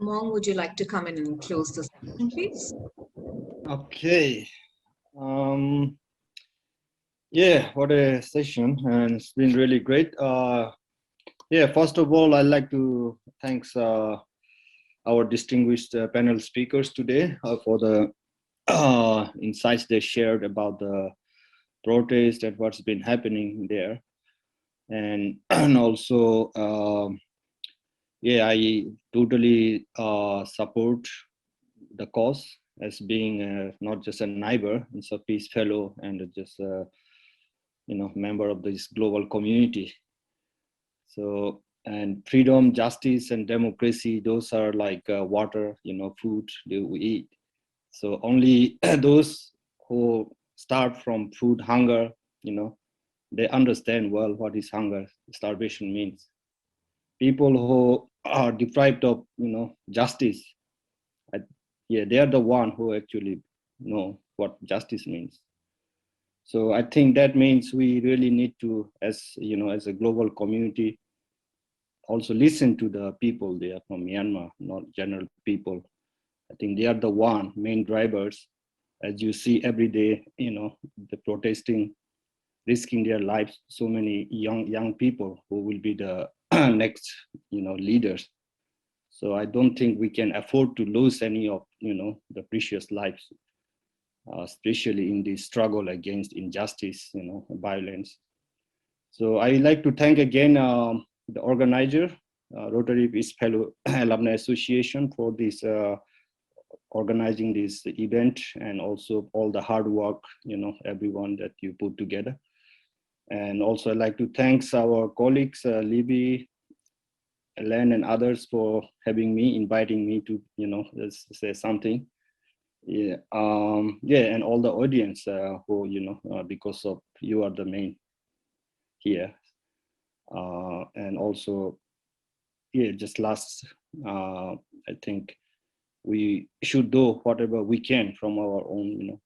Aung, would you like to come in and close the session, please? Okay. Yeah, what a session, and it's been really great. Yeah, first of all, I'd like to thank our distinguished panel speakers today for the insights they shared about the protest and what's been happening there. And also, yeah, I totally support the cause as being not just a neighbor, it's a peace fellow and just member of this global community. So, and freedom, justice, and democracy, those are like water, food that we eat. So only those who start from food hunger, they understand well what is hunger, starvation means. People who are deprived of, justice, yeah, they are the one who actually know what justice means. So I think that means we really need to, as a global community, also listen to the people there from Myanmar, not general people, I think they are the main drivers. As you see every day, the protesting, risking their lives, so many young people who will be the next, leaders. So I don't think we can afford to lose any of, the precious lives, especially in this struggle against injustice, violence. So I like to thank again the organizer, Rotary Peace Fellow Alumni Association, for this organizing this event, and also all the hard work, everyone that you put together. And also I'd like to thank our colleagues, Libby, Len, and others for inviting me to, say something. Yeah, and all the audience who, because of you are the main here. And also, just last, I think we should do whatever we can from our own,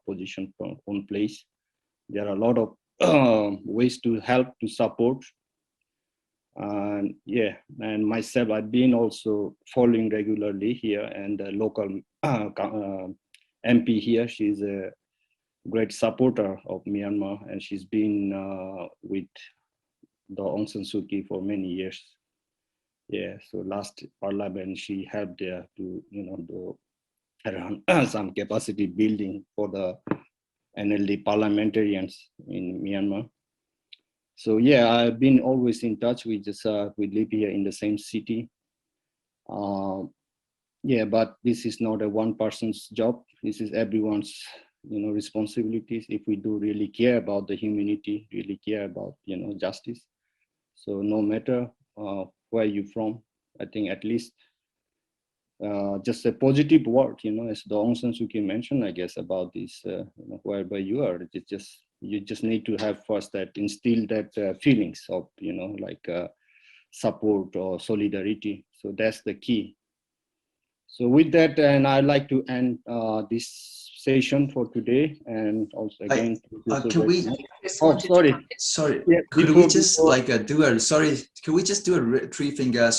position, from own place. There are a lot of ways to help, to support. And and myself, I've been also following regularly here, and the local MP here, she's a great supporter of Myanmar, and she's been with the Aung San Suu Kyi for many years. So last parliament, she helped there to, do around some capacity building for the NLD parliamentarians in Myanmar. So I've been always in touch. We live here in the same city. But this is not a one person's job. This is everyone's, responsibilities. If we do really care about the humanity, really care about, justice. So no matter where you're from, I think at least just a positive word, as the Aung San Suu Kyi mentioned, I guess, about this, wherever you are, you just need to have first instill that feelings of, support or solidarity. So that's the key. So with that, and I'd like to end this session for today, and also again. Can we? Oh, sorry. Yeah, could we just could we just do a three-finger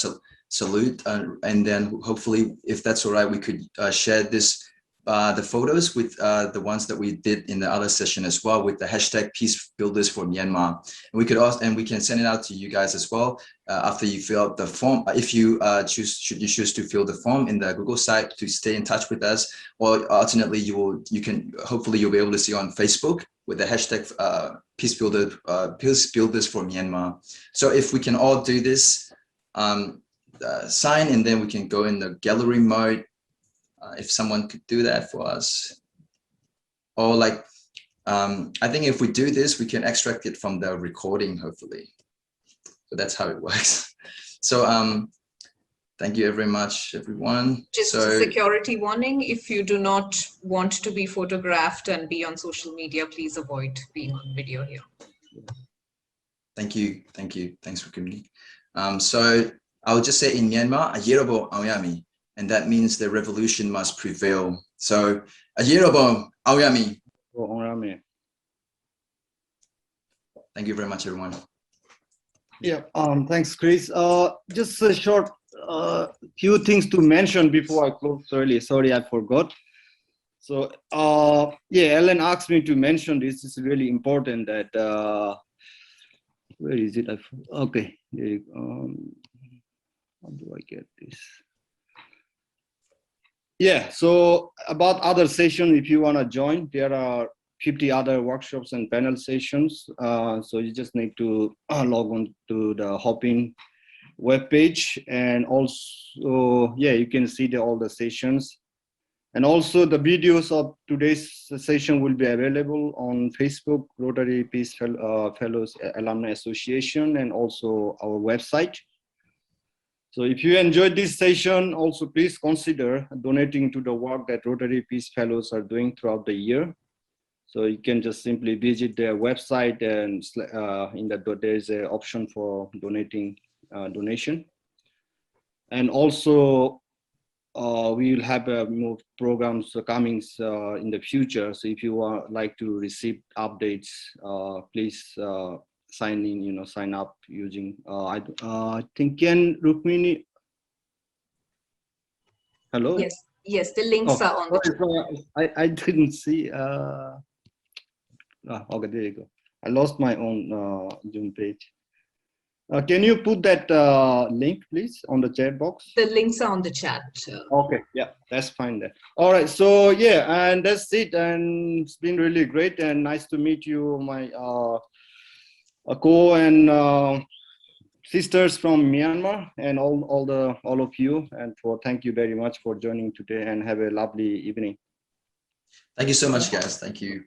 salute, and then hopefully, if that's all right, we could share the photos with the ones that we did in the other session as well, with the hashtag Peace Builders for Myanmar. And we could also, and we can send it out to you guys as well after you fill out the form. If you choose to fill the form in the Google site to stay in touch with us, or alternately you'll be able to see on Facebook with the hashtag Peace Builders for Myanmar. So if we can all do this, sign, and then we can go in the gallery mode. If someone could do that for us, or I think if we do this, we can extract it from the recording, hopefully. So that's how it works. So thank you very much, everyone. Just a security warning: if you do not want to be photographed and be on social media, please avoid being on video here. Thank you. Thanks for coming. So I'll just say in Myanmar, Ayerobo Aoyami. And that means the revolution must prevail. So, Ayerobo Aoyami. Thank you very much, everyone. Yeah, thanks, Chris. Just a short few things to mention before I close early. Sorry, I forgot. So, Ellen asked me to mention this. It's really important that, where is it? Okay, there you go. How do I get this? So about other sessions, if you want to join, there are 50 other workshops and panel sessions. So you just need to log on to the Hopin webpage, and also, you can see all the sessions. And also the videos of today's session will be available on Facebook, Rotary Peace Fellows Alumni Association, and also our website. So if you enjoyed this session, also please consider donating to the work that Rotary Peace Fellows are doing throughout the year. So you can just simply visit their website, and there's an option for donating donation. And also we will have more programs coming in the future. So if you like to receive updates, please sign up using I think Ken Rukmini. Hello. Yes, the links are on the chat. I didn't see. Okay, there you go. I lost my own Zoom page. Can you put that link, please, on the chat box? The links are on the chat. Okay, yeah, that's fine then. All right, so yeah, and that's it. And it's been really great and nice to meet you, my co and sisters from Myanmar, and all of you. And thank you very much for joining today, and have a lovely evening. Thank you so much, guys. Thank you.